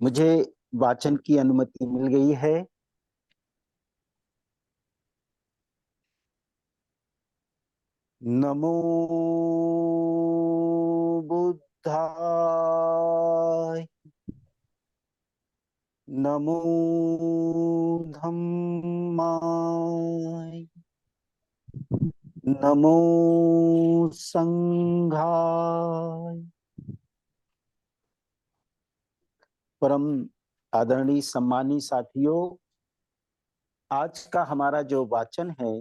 मुझे वाचन की अनुमति मिल गई है। नमो बुद्धाय, नमो धम्माय, नमो संघाय। परम आदरणीय सम्मानी साथियों, आज का हमारा जो वाचन है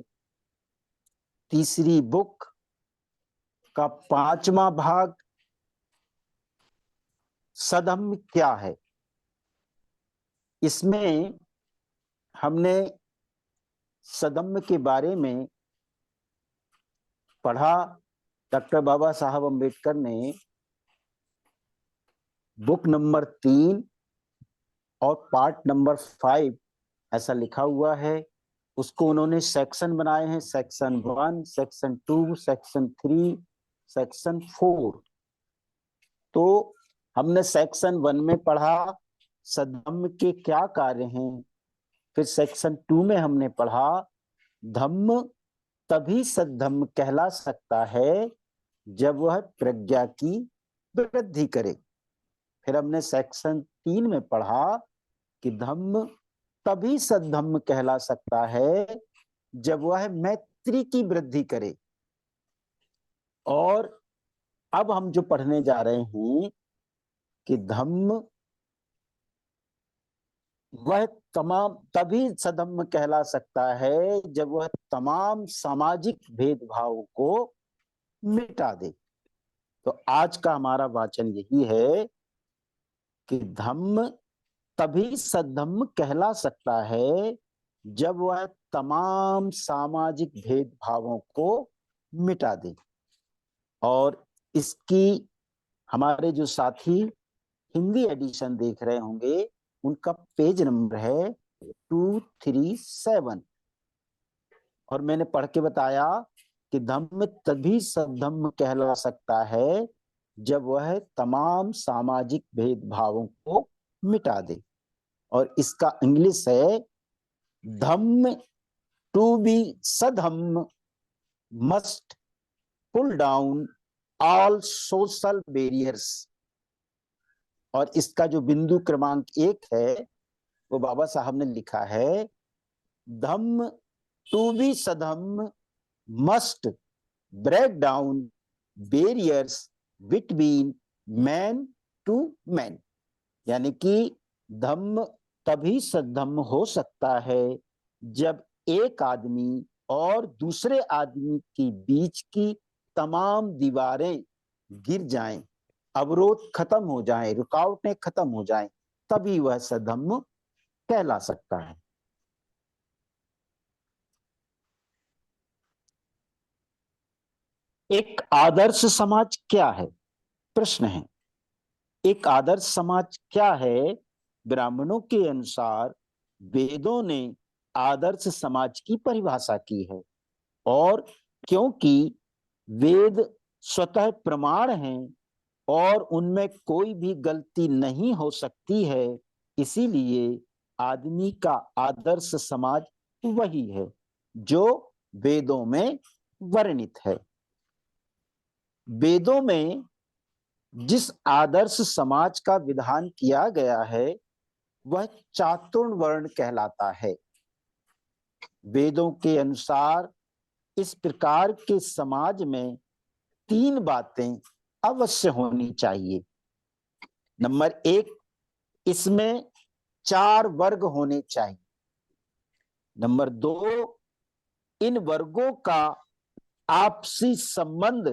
तीसरी बुक का 5वां भाग, सधम्म क्या है। इसमें हमने सधम्म के बारे में पढ़ा। डॉक्टर बाबा साहब अम्बेडकर ने बुक नंबर 3 और पार्ट नंबर 5 ऐसा लिखा हुआ है। उसको उन्होंने सेक्शन बनाए हैं, सेक्शन 1, सेक्शन 2, सेक्शन 3, सेक्शन 4। तो हमने सेक्शन 1 में पढ़ा सधम्म के क्या कार्य हैं। फिर सेक्शन 2 में हमने पढ़ा धम्म तभी सद्धम्म कहला सकता है जब वह प्रज्ञा की वृद्धि करे। फिर हमने सेक्शन 3 में पढ़ा कि धम्म तभी सद्धम्म कहला सकता है जब वह मैत्री की वृद्धि करे। और अब हम जो पढ़ने जा रहे हैं कि धम्म वह तमाम तभी सधम्म कहला सकता है जब वह तमाम सामाजिक भेदभाव को मिटा दे। तो आज का हमारा वाचन यही है कि धम्म तभी सद्धम्म कहला सकता है जब वह तमाम सामाजिक भेदभावों को मिटा दे। और इसकी हमारे जो साथी हिंदी एडिशन देख रहे होंगे उनका पेज नंबर है 237। और मैंने पढ़ के बताया कि धम्म तभी सद्धम्म कहला सकता है जब वह तमाम सामाजिक भेदभावों को मिटा दे। और इसका इंग्लिश है Dhamma to be Saddhamma must pull down all social barriers. और इसका जो बिंदु क्रमांक 1 है वो बाबा साहब ने लिखा है Dhamma to be Saddhamma must break down barriers between man to man. यानी कि धम्म तभी सद्धम्म हो सकता है जब एक आदमी और दूसरे आदमी के बीच की तमाम दीवारें गिर जाएं, अवरोध खत्म हो जाएं, रुकावटें खत्म हो जाएं, तभी वह सद्धम्म कहला सकता है। एक आदर्श समाज क्या है? प्रश्न है, एक आदर्श समाज क्या है? ब्राह्मणों के अनुसार वेदों ने आदर्श समाज की परिभाषा की है। और क्योंकि वेद स्वतः प्रमाण हैं और उनमें कोई भी गलती नहीं हो सकती है, इसीलिए आदमी का आदर्श समाज वही है जो वेदों में वर्णित है। वेदों में जिस आदर्श समाज का विधान किया गया है वह चातुर्ण वर्ण कहलाता है। वेदों के अनुसार इस प्रकार के समाज में 3 बातें अवश्य होनी चाहिए। नंबर 1, इसमें 4 वर्ग होने चाहिए। नंबर 2, इन वर्गों का आपसी संबंध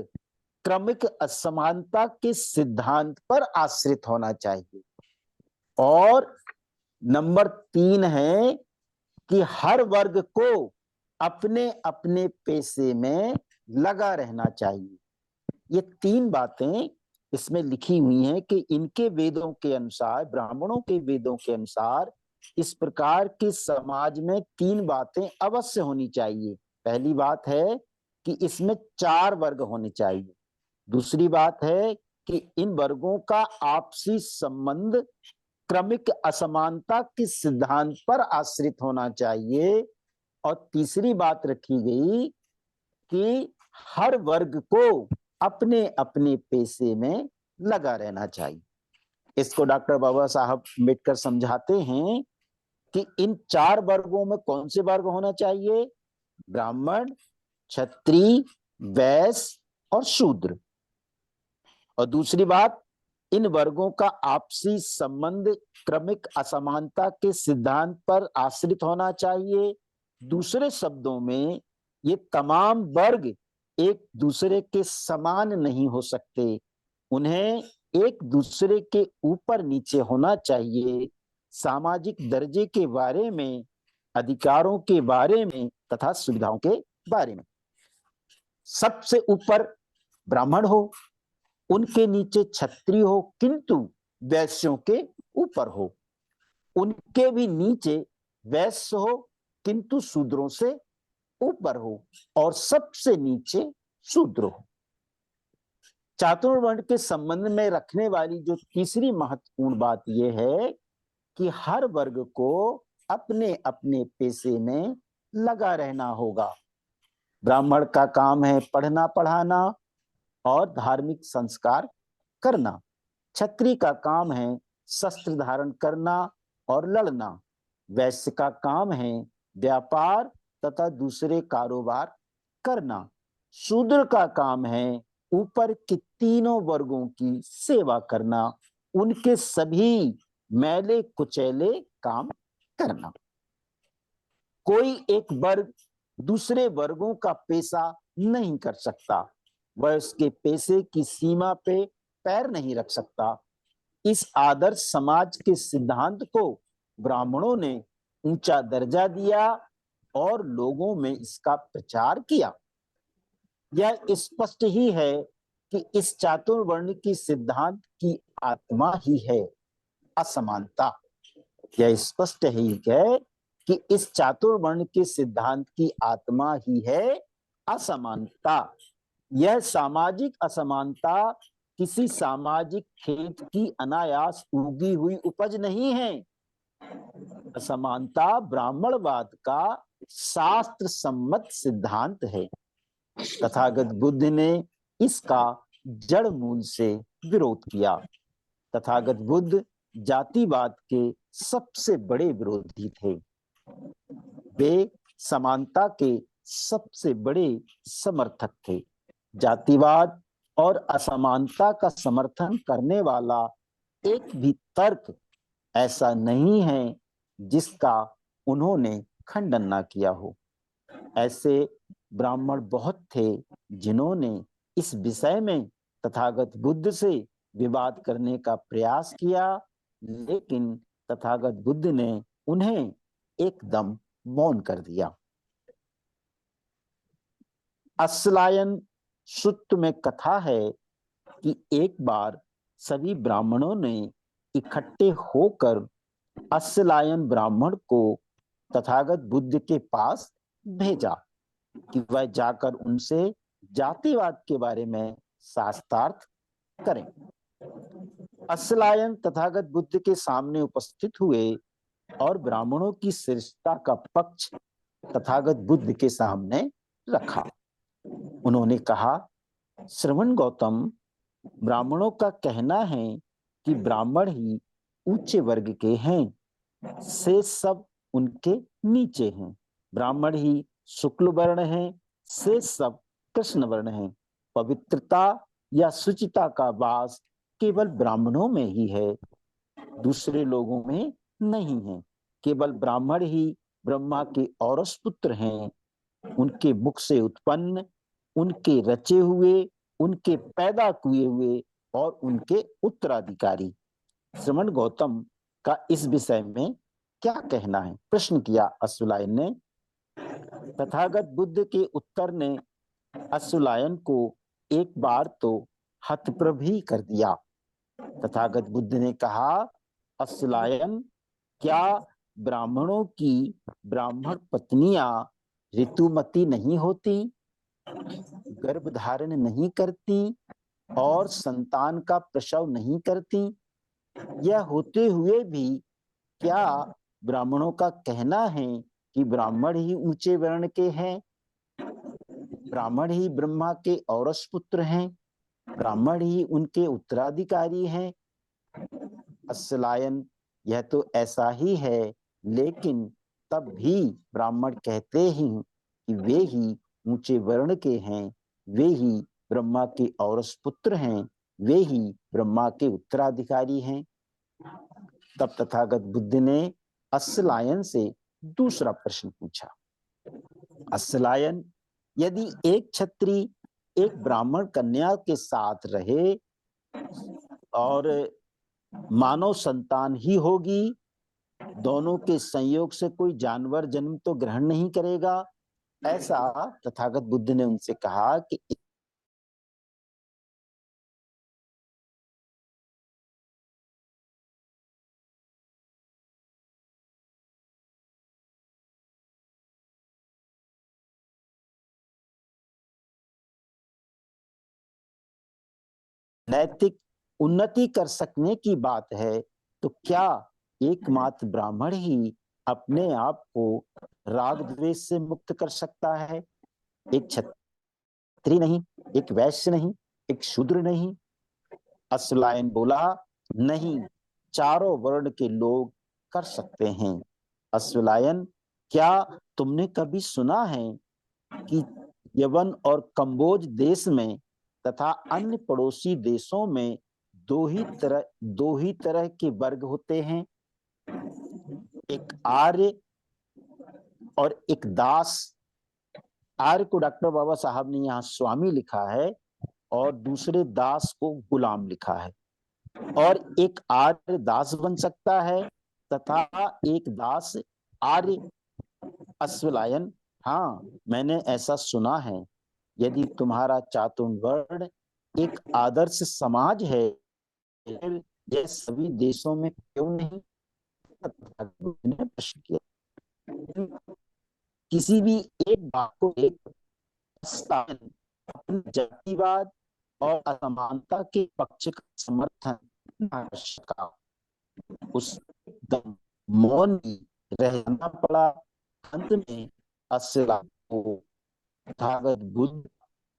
क्रमिक असमानता के सिद्धांत पर आश्रित होना चाहिए। और नंबर 3 है कि हर वर्ग को अपने अपने पेशे में लगा रहना चाहिए। ये 3 बातें इसमें लिखी हुई हैं कि इनके वेदों के अनुसार, ब्राह्मणों के वेदों के अनुसार इस प्रकार के समाज में 3 बातें अवश्य होनी चाहिए। पहली बात है कि इसमें 4 वर्ग होने चाहिए। दूसरी बात है कि इन वर्गों का आपसी संबंध क्रमिक असमानता के सिद्धांत पर आश्रित होना चाहिए। और तीसरी बात रखी गई कि हर वर्ग को अपने अपने पेशे में लगा रहना चाहिए। इसको डॉक्टर बाबा साहब अम्बेडकर समझाते हैं कि इन 4 वर्गों में कौन से वर्ग होना चाहिए? ब्राह्मण, क्षत्रिय, वैश्य और शूद्र। और दूसरी बात, इन वर्गों का आपसी संबंध क्रमिक असमानता के सिद्धांत पर आश्रित होना चाहिए। दूसरे शब्दों में, ये तमाम वर्ग एक दूसरे के समान नहीं हो सकते, उन्हें एक दूसरे के ऊपर नीचे होना चाहिए। सामाजिक दर्जे के बारे में, अधिकारों के बारे में तथा सुविधाओं के बारे में सबसे ऊपर ब्राह्मण हो, उनके नीचे क्षत्रिय हो, किंतु वैश्यों के ऊपर हो। उनके भी नीचे वैश्य हो, किंतु शूद्रों से ऊपर हो, और सबसे नीचे शूद्र हो। चातुर्वर्ण के संबंध में रखने वाली जो तीसरी महत्वपूर्ण बात यह है कि हर वर्ग को अपने अपने पेशे में लगा रहना होगा। ब्राह्मण का काम है पढ़ना पढ़ाना और धार्मिक संस्कार करना। क्षत्रिय का काम है शस्त्र धारण करना और लड़ना। वैश्य का काम है व्यापार तथा दूसरे कारोबार करना। शूद्र का काम है ऊपर के तीनों वर्गों की सेवा करना, उनके सभी मैले कुचैले काम करना। कोई एक वर्ग दूसरे वर्गों का पेशा नहीं कर सकता, वह उसके पेशे की सीमा पे पैर नहीं रख सकता। इस आदर्श समाज के सिद्धांत को ब्राह्मणों ने ऊंचा दर्जा दिया और लोगों में इसका प्रचार किया। यह स्पष्ट ही है कि इस चातुर्वर्ण की सिद्धांत की आत्मा ही है असमानता। यह स्पष्ट ही है कि इस चातुर्वर्ण के सिद्धांत की आत्मा ही है असमानता। यह सामाजिक असमानता किसी सामाजिक खेत की अनायास उगी हुई उपज नहीं है। असमानता ब्राह्मणवाद का शास्त्र सम्मत सिद्धांत है। तथागत बुद्ध ने इसका जड़ मूल से विरोध किया। तथागत बुद्ध जातिवाद के सबसे बड़े विरोधी थे। वे समानता के सबसे बड़े समर्थक थे। जातिवाद और असमानता का समर्थन करने वाला एक भी तर्क ऐसा नहीं है जिसका उन्होंने खंडन ना किया हो। ऐसे ब्राह्मण बहुत थे जिन्होंने इस विषय में तथागत बुद्ध से विवाद करने का प्रयास किया, लेकिन तथागत बुद्ध ने उन्हें एकदम मौन कर दिया। अश्लायन सूत्र में कथा है कि एक बार सभी ब्राह्मणों ने इकट्ठे होकर अश्लायन ब्राह्मण को तथागत बुद्ध के पास भेजा कि वह जाकर उनसे जातिवाद के बारे में शास्त्रार्थ करें। अश्लायन तथागत बुद्ध के सामने उपस्थित हुए और ब्राह्मणों की श्रेष्ठता का पक्ष तथागत बुद्ध के सामने रखा। उन्होंने कहा, श्रवण गौतम, ब्राह्मणों का कहना है कि ब्राह्मण ही ऊंचे वर्ग के हैं, से सब उनके नीचे हैं। ब्राह्मण ही शुक्ल वर्ण हैं, से सब कृष्ण वर्ण हैं। पवित्रता या शुचिता का वास केवल ब्राह्मणों में ही है, दूसरे लोगों में नहीं है। केवल ब्राह्मण ही ब्रह्मा के औरस पुत्र हैं, उनके मुख से उत्पन्न, उनके रचे हुए, उनके पैदा हुए हुए और उनके उत्तराधिकारी। श्रवण गौतम का इस विषय में क्या कहना है? प्रश्न किया अश्वलायन ने। तथागत बुद्ध के उत्तर ने अश्वलायन को एक बार तो हतप्रभ ही कर दिया। तथागत बुद्ध ने कहा, अश्वलायन, क्या ब्राह्मणों की ब्राह्मण पत्नियां ऋतुमती नहीं होती, गर्भ धारण नहीं करती और संतान का प्रसव नहीं करती? यह होते हुए भी क्या ब्राह्मणों का कहना है कि ब्राह्मण ही ऊंचे वर्ण के हैं, ब्राह्मण ही ब्रह्मा के औरस पुत्र हैं, ब्राह्मण ही उनके उत्तराधिकारी हैं? अस्सलायन, यह तो ऐसा ही है, लेकिन तब भी ब्राह्मण कहते ही कि वे ही ऊंचे वर्ण के हैं, वे ही ब्रह्मा के औरस पुत्र हैं, वे ही ब्रह्मा के उत्तराधिकारी हैं। तब तथागत बुद्ध ने अस्सलायन से दूसरा प्रश्न पूछा। अस्सलायन, यदि एक क्षत्रिय एक ब्राह्मण कन्या के साथ रहे और मानव संतान ही होगी, दोनों के संयोग से कोई जानवर जन्म तो ग्रहण नहीं करेगा, ऐसा तथागत बुद्ध ने उनसे कहा कि नैतिक उन्नति कर सकने की बात है, तो क्या एकमात्र ब्राह्मण ही अपने आप को राग द्वेष से मुक्त कर सकता है? एक क्षत्रिय नहीं, एक वैश्य नहीं, एक शूद्र नहीं? अस्वलायन बोला, नहीं, चारों वर्ण के लोग कर सकते हैं। अस्वलायन, क्या तुमने कभी सुना है कि यवन और कंबोज देश में तथा अन्य पड़ोसी देशों में दो ही तरह के वर्ग होते हैं, एक आर्य और एक दास? आर्य को डॉक्टर बाबा साहब ने यहाँ स्वामी लिखा है और दूसरे दास को गुलाम लिखा है। और एक आर्य दास बन सकता है तथा एक दास आर्य? अस्वलायन, हाँ, मैंने ऐसा सुना है। यदि तुम्हारा चातुर्वर्ण वर्ण एक आदर्श समाज है, यह सभी देशों में क्यों नहीं? ने प्रश्न किया। किसी भी एक बात को एक जातिवाद और असमानता के पक्ष का समर्थन का उस एकदम मौन रहना पड़ा। अंत में अस्ला को तथागत बुद्ध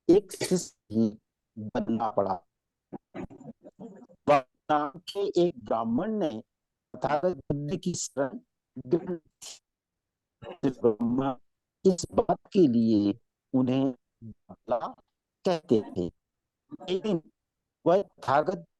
एक शिष्य ही बनना पड़ा। के एक ब्राह्मण ने तथागत बुद्ध की शरण इस बात के लिए उन्हें कहते थे, लेकिन वह तथागत